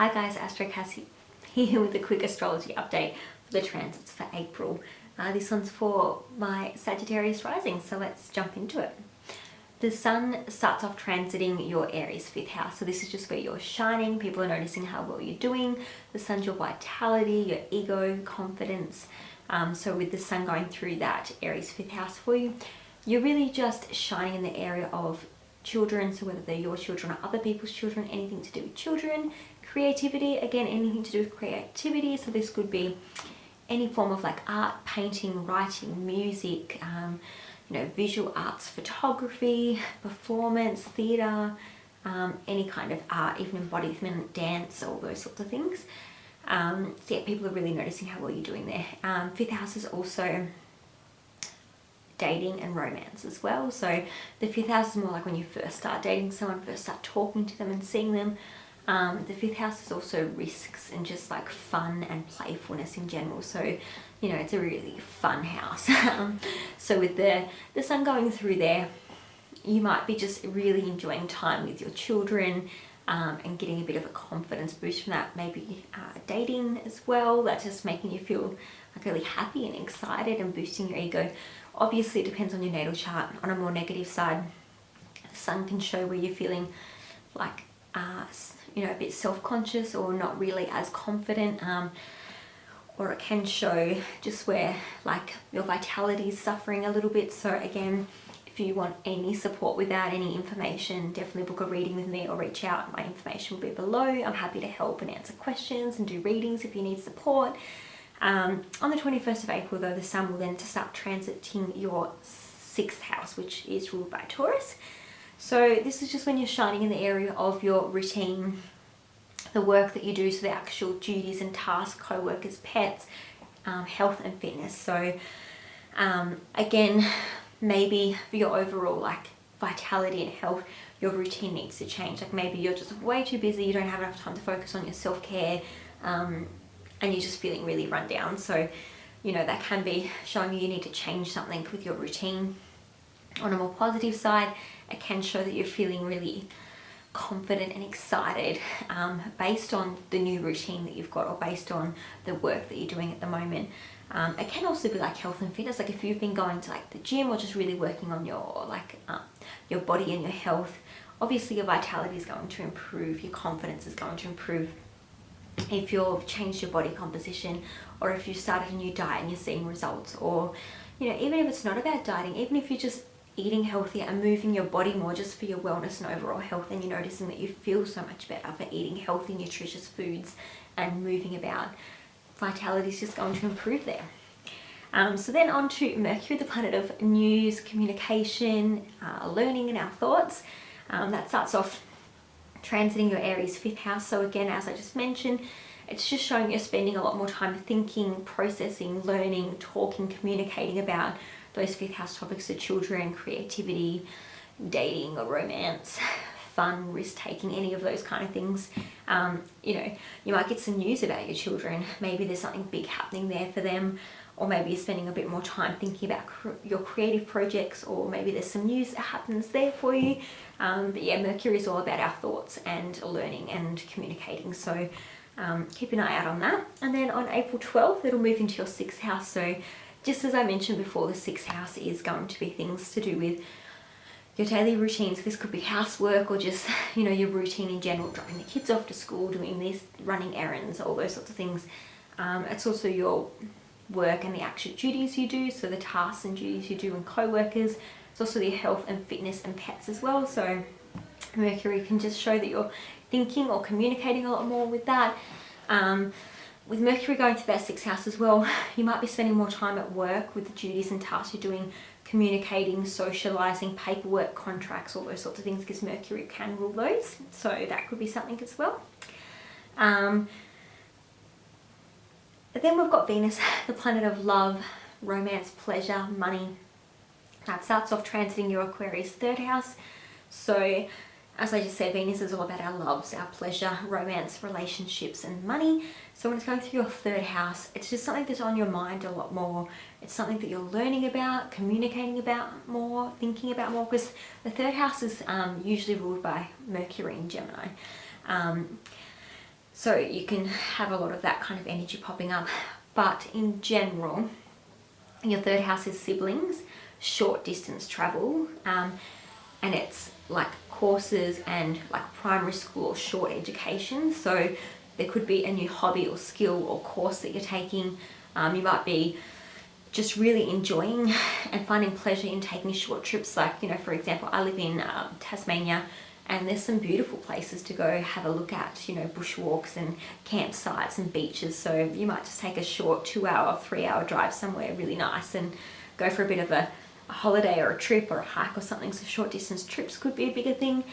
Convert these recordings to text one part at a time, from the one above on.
Hi guys, Astrocass here with a quick astrology update for the transits for April. This one's for my Sagittarius rising, so let's jump into it. The sun starts off transiting your Aries 5th house, so this is just where you're shining. People are noticing how well you're doing. The sun's your vitality, your ego, confidence. So with the sun going through that Aries 5th house for you, you're really just shining in the area of children, so whether they're your children or other people's children, anything to do with children, creativity, again, anything to do with creativity. So this could be any form of like art, painting, writing, music, visual arts, photography, performance, theatre, any kind of art, even embodiment, dance, all those sorts of things. So yeah, people are really noticing how well you're doing there. 5th house is also dating and romance as well. So the 5th house is more like when you first start dating someone, first start talking to them and seeing them. The 5th house is also risks and just like fun and playfulness in general. So, it's a really fun house. So with the sun going through there, you might be just really enjoying time with your children and getting a bit of a confidence boost from that. Maybe dating as well. That's just making you feel like really happy and excited and boosting your ego. Obviously, it depends on your natal chart. On a more negative side, the sun can show where you're feeling like a bit self-conscious or not really as confident, or it can show just where like your vitality is suffering a little bit. So again, if you want any support with that, any information, definitely book a reading with me or reach out. My information will be below. I'm happy to help and answer questions and do readings if you need support. On the 21st of April though, the sun will then start transiting your 6th house, which is ruled by Taurus. So this is just when you're shining in the area of your routine, the work that you do, so the actual duties and tasks, co-workers, pets, health and fitness. So again, maybe for your overall like vitality and health, your routine needs to change. Like maybe you're just way too busy, you don't have enough time to focus on your self-care, and you're just feeling really run down. So, that can be showing you need to change something with your routine. On a more positive side, it can show that you're feeling really confident and excited based on the new routine that you've got or based on the work that you're doing at the moment. It can also be like health and fitness, like if you've been going to like the gym or just really working on your your body and your health, obviously your vitality is going to improve, your confidence is going to improve. If you've changed your body composition, or if you started a new diet and you're seeing results, or even if it's not about dieting, even if you're just eating healthier and moving your body more just for your wellness and overall health, and you're noticing that you feel so much better for eating healthy, nutritious foods and moving about, vitality is just going to improve there. So then on to Mercury, the planet of news, communication, learning and our thoughts. That starts off transiting your Aries 5th house. So again, as I just mentioned, it's just showing you're spending a lot more time thinking, processing, learning, talking, communicating about those 5th house topics of children, creativity, dating or romance, fun, risk-taking, any of those kind of things. You might get some news about your children. Maybe there's something big happening there for them, or maybe you're spending a bit more time thinking about your creative projects, or maybe there's some news that happens there for you. But yeah, Mercury is all about our thoughts and learning and communicating. So keep an eye out on that. And then on April 12th, it'll move into your 6th house. So just as I mentioned before, the 6th house is going to be things to do with your daily routines. This could be housework or just, your routine in general, dropping the kids off to school, doing this, running errands, all those sorts of things. It's also your work and the actual duties you do, so the tasks and duties you do and co-workers. It's also your health and fitness and pets as well. So Mercury can just show that you're thinking or communicating a lot more with that. With Mercury going to that 6th house as well, you might be spending more time at work with the duties and tasks you're doing, communicating, socializing, paperwork, contracts, all those sorts of things, because Mercury can rule those. So that could be something as well. But then we've got Venus, the planet of love, romance, pleasure, money. That starts off transiting your Aquarius 3rd house. So as I just said, Venus is all about our loves, our pleasure, romance, relationships and money. So when it's going through your 3rd house, it's just something that's on your mind a lot more. It's something that you're learning about, communicating about more, thinking about more, because the 3rd house is usually ruled by Mercury in Gemini. So you can have a lot of that kind of energy popping up. But in general, your third house is siblings, short distance travel, and it's like courses and like primary school or short education. So there could be a new hobby or skill or course that you're taking. You might be just really enjoying and finding pleasure in taking short trips. Like, you know, for example, I live in Tasmania, and there's some beautiful places to go have a look at, you know, bushwalks and campsites and beaches. So you might just take a short 2-hour, 3-hour drive somewhere really nice and go for a bit of a holiday or a trip or a hike or something. So short distance trips could be a bigger thing.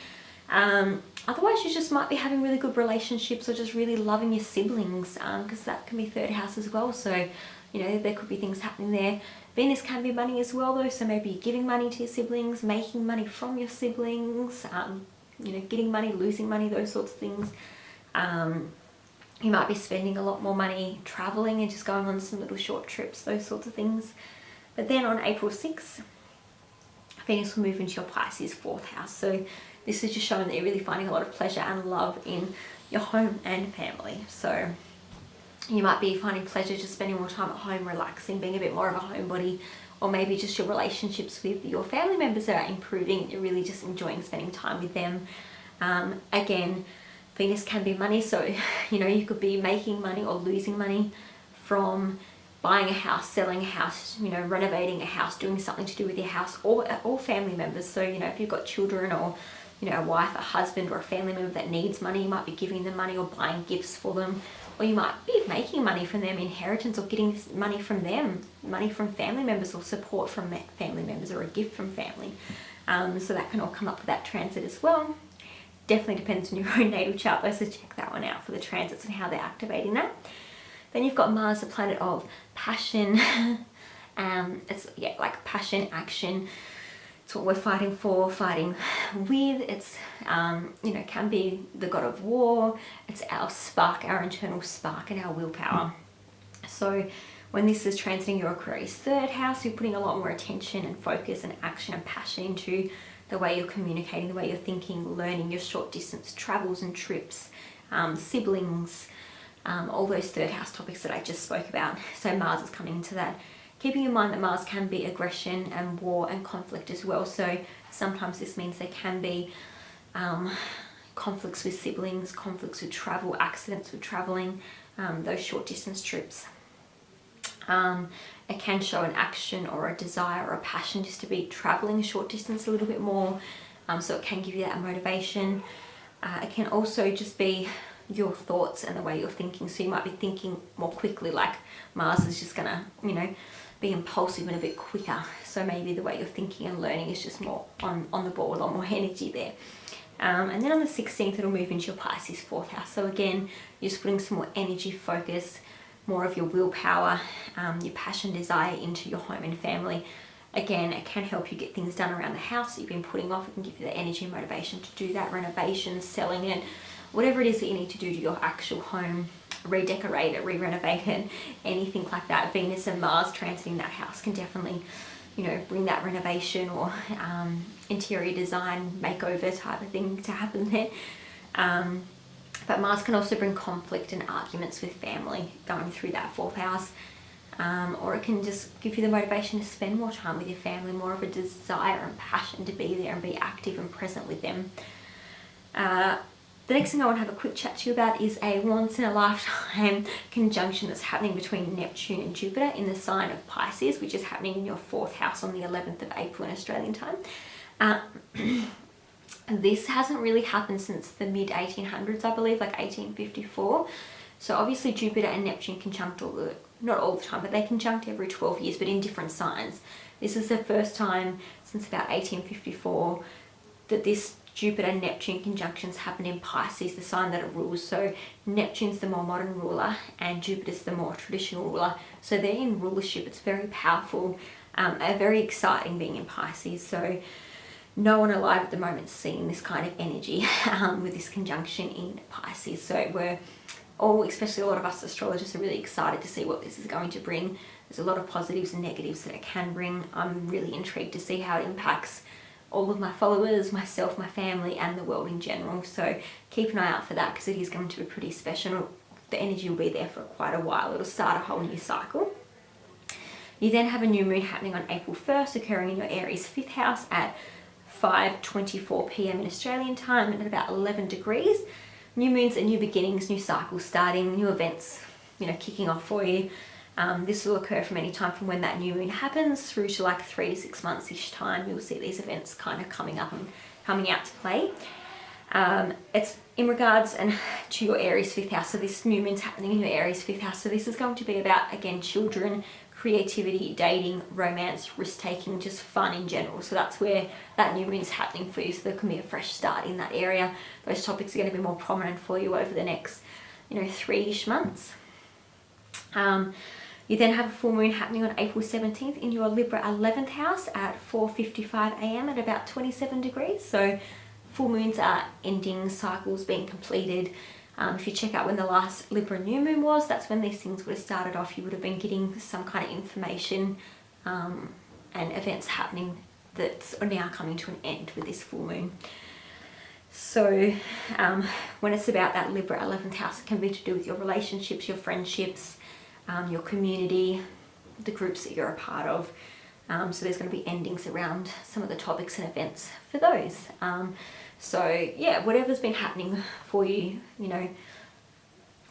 Otherwise, you just might be having really good relationships or just really loving your siblings, because that can be third house as well. So, you know, there could be things happening there. Venus can be money as well though, so maybe you're giving money to your siblings, making money from your siblings, you know, getting money, losing money, those sorts of things. You might be spending a lot more money traveling and just going on some little short trips, those sorts of things. But then on April 6th, Venus will move into your Pisces 4th house. So this is just showing that you're really finding a lot of pleasure and love in your home and family. So you might be finding pleasure just spending more time at home, relaxing, being a bit more of a homebody, or maybe just your relationships with your family members are improving. You're really just enjoying spending time with them. Again, Venus can be money, so you know, you could be making money or losing money from buying a house, selling a house, you know, renovating a house, doing something to do with your house, or family members. So, you know, if you've got children or, you know, a wife, a husband, or a family member that needs money, you might be giving them money or buying gifts for them. Or you might be making money from them, inheritance, or getting money from them, money from family members, or support from family members, or a gift from family. So that can all come up with that transit as well. Definitely depends on your own natal chart though, so check that one out for the transits and how they're activating that. Then you've got Mars, the planet of passion. It's like passion, action. It's what we're fighting for, fighting with. It's, you know, can be the god of war. It's our spark, our internal spark and our willpower. So when this is transiting your Aquarius 3rd house, you're putting a lot more attention and focus and action and passion into the way you're communicating, the way you're thinking, learning, your short distance travels and trips, siblings, all those 3rd house topics that I just spoke about. So Mars is coming into that. Keeping in mind that Mars can be aggression and war and conflict as well. So sometimes this means there can be conflicts with siblings, conflicts with travel, accidents with traveling, those short distance trips. It can show an action or a desire or a passion just to be traveling short distance a little bit more. So it can give you that motivation. It can also just be your thoughts and the way you're thinking. So you might be thinking more quickly, like Mars is just gonna, you know, be impulsive and a bit quicker. So maybe the way you're thinking and learning is just more on the ball, a lot more energy there. And then on the 16th, it'll move into your Pisces 4th house. So again, you're just putting some more energy, focus, more of your willpower, your passion, desire into your home and family. Again, it can help you get things done around the house that you've been putting off. It can give you the energy and motivation to do that, renovation, selling it, whatever it is that you need to do to your actual home, redecorate it, re-renovate it, anything like that. Venus and Mars transiting that house can definitely, you know, bring that renovation or interior design makeover type of thing to happen there. But Mars can also bring conflict and arguments with family going through that 4th house. Or it can just give you the motivation to spend more time with your family, more of a desire and passion to be there and be active and present with them. The next thing I want to have a quick chat to you about is a once in a lifetime conjunction that's happening between Neptune and Jupiter in the sign of Pisces, which is happening in your 4th house on the 11th of April in Australian time. This hasn't really happened since the mid 1800s, I believe, like 1854. So obviously Jupiter and Neptune conjunct not all the time, but they conjunct every 12 years, but in different signs. This is the first time since about 1854 that this Jupiter-Neptune conjunctions happen in Pisces, the sign that it rules. So Neptune's the more modern ruler and Jupiter's the more traditional ruler. So they're in rulership. It's very powerful, very exciting being in Pisces. So no one alive at the moment is seeing this kind of energy with this conjunction in Pisces. So we're all, especially a lot of us astrologers, are really excited to see what this is going to bring. There's a lot of positives and negatives that it can bring. I'm really intrigued to see how it impacts all of my followers, myself, my family, and the world in general. So keep an eye out for that, because it is going to be pretty special. The energy will be there for quite a while. It'll start a whole new cycle. You then have a new moon happening on April 1st, occurring in your Aries 5th house at 5:24 p.m. in Australian time and at about 11 degrees. New moons are new beginnings, new cycles starting, new events, kicking off for you. This will occur from any time from when that new moon happens through to like 3 to 6 months each time. You'll see these events kind of coming up and coming out to play. It's in regards to your Aries 5th house. So this new moon's happening in your Aries 5th house. So this is going to be about, again, children, creativity, dating, romance, risk-taking, just fun in general. So that's where that new moon is happening for you. So there can be a fresh start in that area. Those topics are going to be more prominent for you over the next, 3-ish months. You then have a full moon happening on April 17th in your Libra 11th house at 4:55 a.m. at about 27 degrees. So full moons are ending, cycles being completed. If you check out when the last Libra new moon was, that's when these things would have started off. You would have been getting some kind of information and events happening that are now coming to an end with this full moon. So when it's about that Libra 11th house, it can be to do with your relationships, your friendships, your community, the groups that you're a part of. So there's going to be endings around some of the topics and events for those. So yeah, whatever's been happening for you,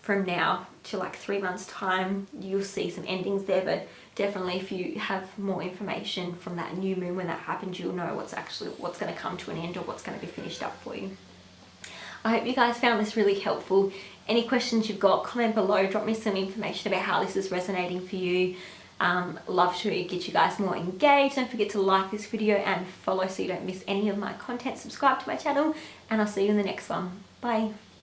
from now to like 3 months time, you'll see some endings there. But definitely if you have more information from that new moon when that happens, you'll know what's going to come to an end or what's going to be finished up for you. I hope you guys found this really helpful. Any questions you've got, comment below, drop me some information about how this is resonating for you. Love to get you guys more engaged. Don't forget to like this video and follow so you don't miss any of my content. Subscribe to my channel, and I'll see you in the next one. Bye.